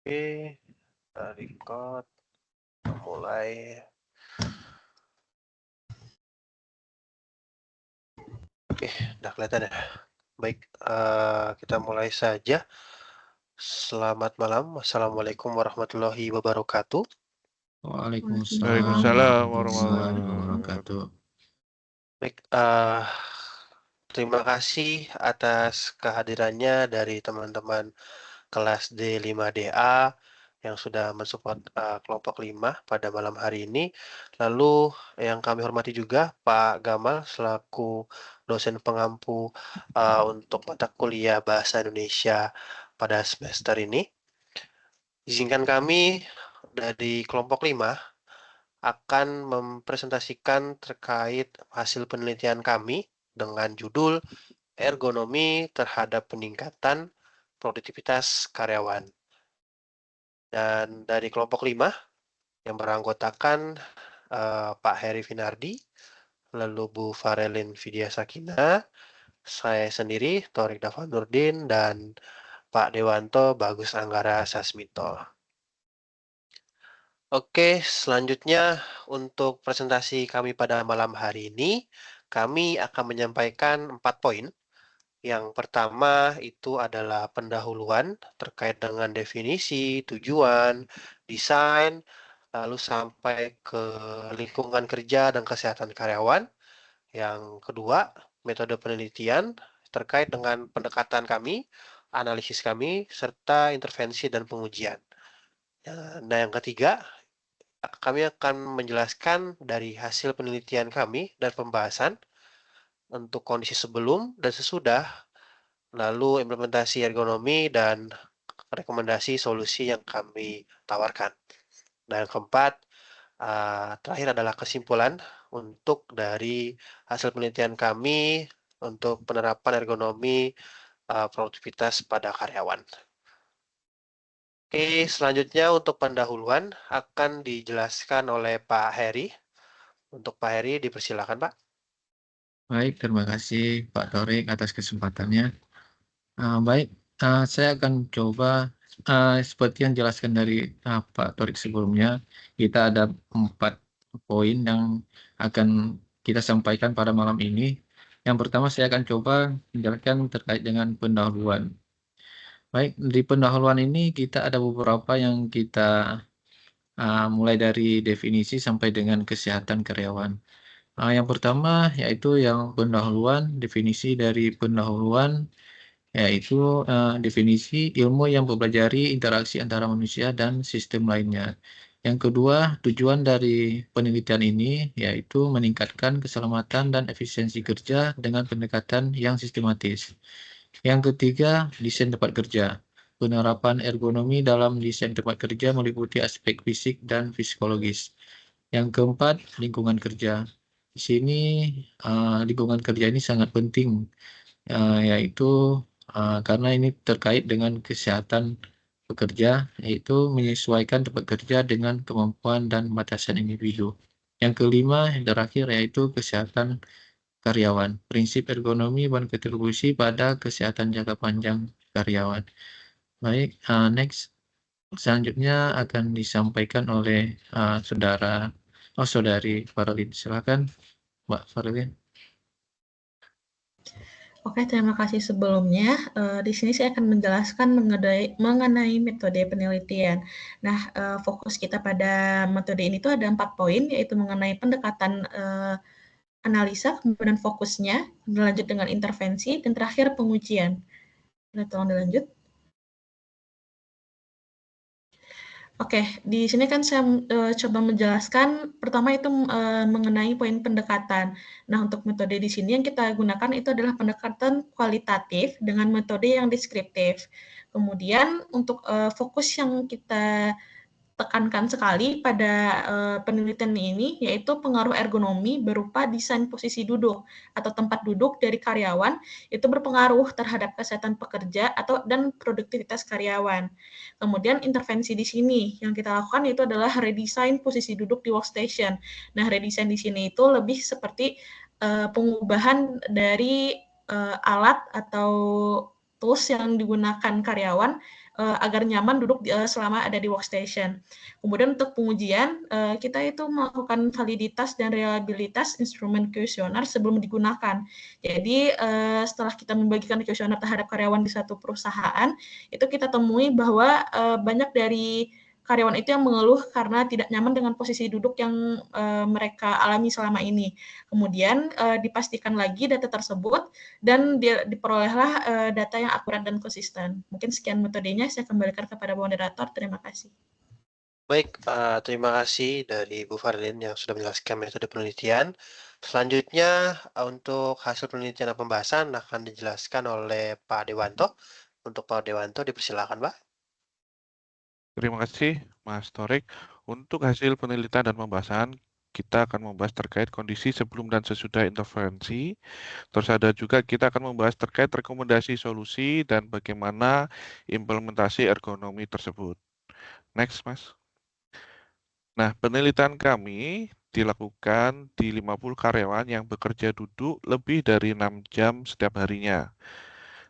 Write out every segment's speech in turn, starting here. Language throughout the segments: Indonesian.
Oke, record, mulai. Oke, udah kelihatan ya. Baik, kita mulai saja. Selamat malam, Assalamualaikum warahmatullahi wabarakatuh. Waalaikumsalam Waalaikumsalam warahmatullahi wabarakatuh. Baik, terima kasih atas kehadirannya dari teman-teman kelas D5DA yang sudah mensupport kelompok 5 pada malam hari ini. Lalu yang kami hormati juga Pak Gamal selaku dosen pengampu untuk mata kuliah Bahasa Indonesia pada semester ini. Izinkan kami dari kelompok 5 akan mempresentasikan terkait hasil penelitian kami dengan judul Ergonomi terhadap peningkatan produktivitas karyawan. Dan dari kelompok 5 yang beranggotakan Pak Heri Finardi, lalu Bu Farelin Vidya Sakina, saya sendiri Torik Dava Nurdin, dan Pak Dewanto Bagus Anggara Sasmito. Oke, selanjutnya untuk presentasi kami pada malam hari ini, kami akan menyampaikan 4 poin. Yang pertama itu adalah pendahuluan terkait dengan definisi, tujuan, desain, lalu sampai ke lingkungan kerja dan kesehatan karyawan. Yang kedua, metode penelitian terkait dengan pendekatan kami, analisis kami, serta intervensi dan pengujian. Nah, yang ketiga, kami akan menjelaskan dari hasil penelitian kami dan pembahasan untuk kondisi sebelum dan sesudah, lalu implementasi ergonomi dan rekomendasi solusi yang kami tawarkan. Dan yang keempat, terakhir adalah kesimpulan untuk dari hasil penelitian kami untuk penerapan ergonomi produktivitas pada karyawan. Oke, selanjutnya untuk pendahuluan akan dijelaskan oleh Pak Heri. Untuk Pak Heri, dipersilakan Pak. Baik, terima kasih Pak Torik atas kesempatannya. Baik, saya akan coba seperti yang dijelaskan dari Pak Torik sebelumnya, kita ada 4 poin yang akan kita sampaikan pada malam ini. Yang pertama saya akan coba menjelaskan terkait dengan pendahuluan. Baik, di pendahuluan ini kita ada beberapa yang kita mulai dari definisi sampai dengan kesehatan karyawan. Yang pertama yaitu yang pendahuluan, definisi dari pendahuluan yaitu definisi ilmu yang mempelajari interaksi antara manusia dan sistem lainnya. Yang kedua, tujuan dari penelitian ini yaitu meningkatkan keselamatan dan efisiensi kerja dengan pendekatan yang sistematis. Yang ketiga, desain tempat kerja. Penerapan ergonomi dalam desain tempat kerja meliputi aspek fisik dan psikologis. Yang keempat, lingkungan kerja. Di sini lingkungan kerja ini sangat penting, yaitu karena ini terkait dengan kesehatan pekerja, yaitu menyesuaikan tempat kerja dengan kemampuan dan batasan individu. Yang kelima, yang terakhir, yaitu kesehatan karyawan. Prinsip ergonomi berkontribusi pada kesehatan jangka panjang karyawan. Baik, next. Selanjutnya akan disampaikan oleh saudari Farelin. Silakan, Mbak Farelin. Oke, terima kasih sebelumnya. Di sini saya akan menjelaskan mengenai metode penelitian. Nah, fokus kita pada metode ini tuh ada 4 poin, yaitu mengenai pendekatan analisa, kemudian fokusnya, berlanjut dengan intervensi, dan terakhir pengujian. Tolong dilanjut. Oke, di sini kan saya coba menjelaskan pertama itu mengenai poin pendekatan. Nah, untuk metode di sini yang kita gunakan itu adalah pendekatan kualitatif dengan metode yang deskriptif. Kemudian untuk fokus yang kita tekankan sekali pada penelitian ini yaitu pengaruh ergonomi berupa desain posisi duduk atau tempat duduk dari karyawan itu berpengaruh terhadap kesehatan pekerja dan produktivitas karyawan. Kemudian intervensi di sini yang kita lakukan itu adalah redesign posisi duduk di workstation. Nah, redesign di sini itu lebih seperti pengubahan dari alat atau tools yang digunakan karyawan agar nyaman duduk selama ada di workstation. Kemudian untuk pengujian, kita itu melakukan validitas dan reliabilitas instrumen kuesioner sebelum digunakan. Jadi setelah kita membagikan kuesioner terhadap karyawan di satu perusahaan, itu kita temui bahwa banyak dari karyawan itu yang mengeluh karena tidak nyaman dengan posisi duduk yang mereka alami selama ini. Kemudian dipastikan lagi data tersebut dan diperolehlah data yang akurat dan konsisten. Mungkin sekian metodenya, saya kembalikan kepada moderator. Terima kasih. Baik, terima kasih dari Bu Farlin yang sudah menjelaskan metode penelitian. Selanjutnya, untuk hasil penelitian dan pembahasan akan dijelaskan oleh Pak Dewanto. Untuk Pak Dewanto, dipersilakan, Pak. Terima kasih, Mas Torik. Untuk hasil penelitian dan pembahasan, kita akan membahas terkait kondisi sebelum dan sesudah intervensi. Terus ada juga kita akan membahas terkait rekomendasi solusi dan bagaimana implementasi ergonomi tersebut. Next, Mas. Nah, penelitian kami dilakukan di 50 karyawan yang bekerja duduk lebih dari 6 jam setiap harinya.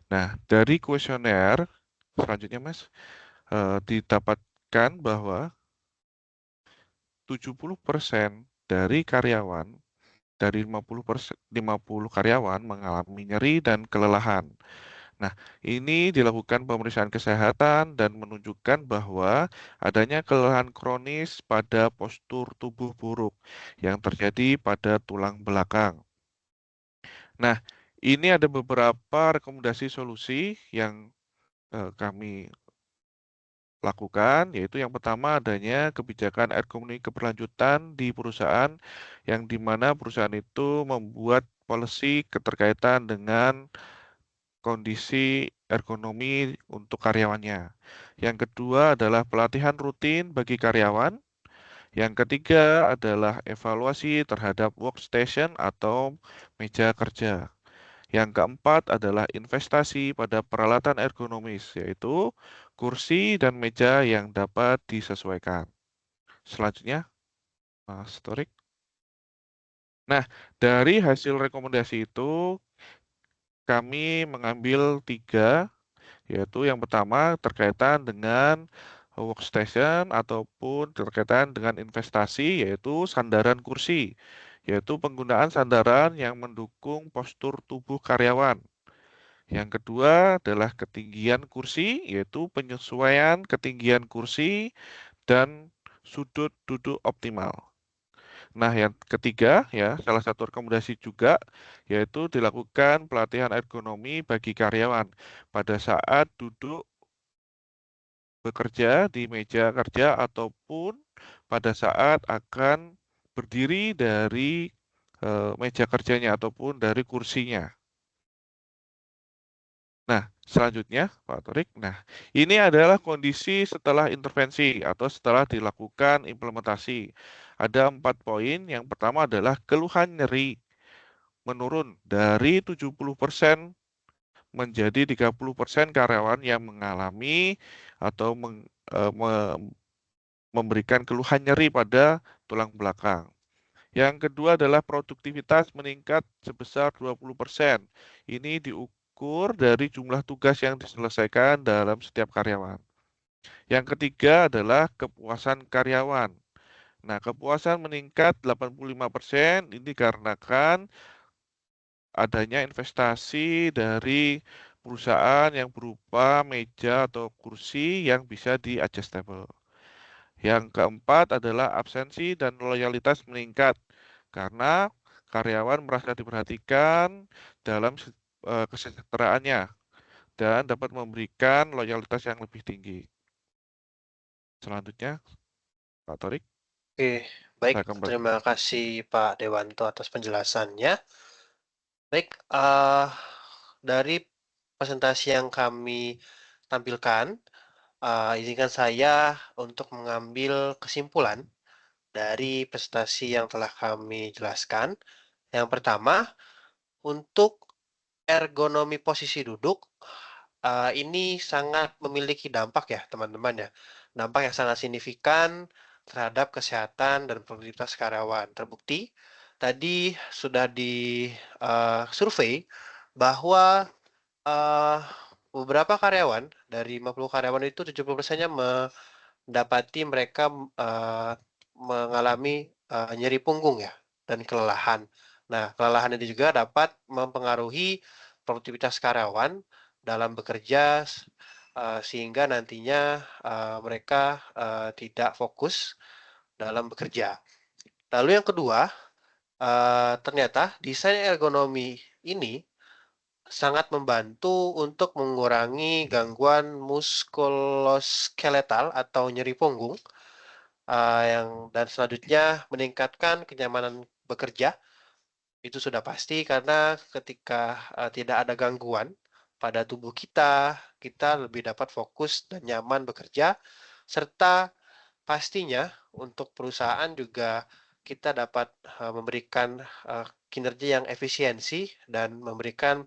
Nah, dari kuesioner, selanjutnya, Mas, didapatkan bahwa 70% dari karyawan, dari 50 karyawan mengalami nyeri dan kelelahan. Nah, ini dilakukan pemeriksaan kesehatan dan menunjukkan bahwa adanya kelelahan kronis pada postur tubuh buruk yang terjadi pada tulang belakang. Nah, ini ada beberapa rekomendasi solusi yang kami lakukan, yaitu yang pertama adanya kebijakan ergonomi keberlanjutan di perusahaan yang dimana perusahaan itu membuat policy keterkaitan dengan kondisi ergonomi untuk karyawannya. Yang kedua adalah pelatihan rutin bagi karyawan. Yang ketiga adalah evaluasi terhadap workstation atau meja kerja. Yang keempat adalah investasi pada peralatan ergonomis, yaitu kursi dan meja yang dapat disesuaikan. Selanjutnya, Mas Torik. Nah, dari hasil rekomendasi itu, kami mengambil 3, yaitu yang pertama terkaitan dengan workstation ataupun terkaitan dengan investasi, yaitu sandaran kursi, yaitu penggunaan sandaran yang mendukung postur tubuh karyawan. Yang kedua adalah ketinggian kursi, yaitu penyesuaian ketinggian kursi dan sudut duduk optimal. Nah, yang ketiga, ya, salah satu rekomendasi juga, yaitu dilakukan pelatihan ergonomi bagi karyawan pada saat duduk bekerja di meja kerja ataupun pada saat akan berdiri dari meja kerjanya ataupun dari kursinya. Nah, selanjutnya, Pak Torik. Nah, ini adalah kondisi setelah intervensi atau setelah dilakukan implementasi. Ada 4 poin. Yang pertama adalah keluhan nyeri menurun dari 70% menjadi 30% karyawan yang mengalami atau memberikan keluhan nyeri pada tulang belakang. Yang kedua adalah produktivitas meningkat sebesar 20%. Ini diukur dari jumlah tugas yang diselesaikan dalam setiap karyawan. Yang ketiga adalah kepuasan karyawan. Nah, kepuasan meningkat 85%, ini dikarenakan adanya investasi dari perusahaan yang berupa meja atau kursi yang bisa di-adjustable. Yang keempat adalah absensi dan loyalitas meningkat karena karyawan merasa diperhatikan dalam kesejahteraannya dan dapat memberikan loyalitas yang lebih tinggi. Selanjutnya, Pak Torik. Oke, baik. Terima kasih Pak Dewanto atas penjelasannya. Baik, dari presentasi yang kami tampilkan, izinkan saya untuk mengambil kesimpulan dari presentasi yang telah kami jelaskan. Yang pertama, untuk ergonomi posisi duduk, ini sangat memiliki dampak ya teman-teman ya. Dampak yang sangat signifikan terhadap kesehatan dan produktivitas karyawan. Terbukti tadi sudah di survei bahwa beberapa karyawan, dari 50 karyawan itu 70%-nya mendapati mereka mengalami nyeri punggung ya, dan kelelahan. Nah, kelelahan ini juga dapat mempengaruhi produktivitas karyawan dalam bekerja, sehingga nantinya mereka tidak fokus dalam bekerja. Lalu yang kedua, ternyata desain ergonomi ini sangat membantu untuk mengurangi gangguan muskuloskeletal atau nyeri punggung, dan selanjutnya meningkatkan kenyamanan bekerja. Itu sudah pasti karena ketika tidak ada gangguan pada tubuh kita, kita lebih dapat fokus dan nyaman bekerja, serta pastinya untuk perusahaan juga kita dapat memberikan kinerja yang efisiensi dan memberikan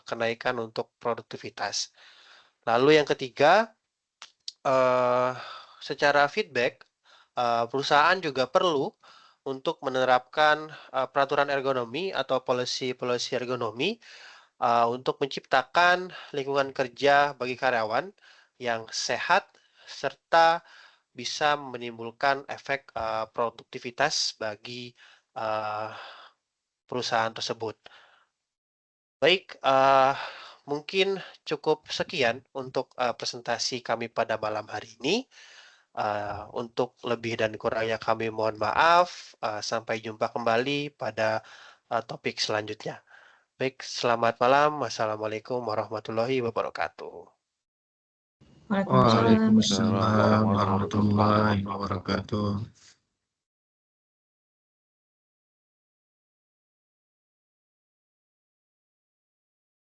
kenaikan untuk produktivitas. Lalu yang ketiga, secara feedback, perusahaan juga perlu untuk menerapkan peraturan ergonomi atau policy ergonomi untuk menciptakan lingkungan kerja bagi karyawan yang sehat serta bisa menimbulkan efek produktivitas bagi perusahaan tersebut. Baik, mungkin cukup sekian untuk presentasi kami pada malam hari ini. Untuk lebih dan kurangnya kami mohon maaf. Sampai jumpa kembali pada topik selanjutnya. Baik, selamat malam. Wassalamualaikum warahmatullahi wabarakatuh. Waalaikumsalam. Waalaikumsalam warahmatullahi wabarakatuh.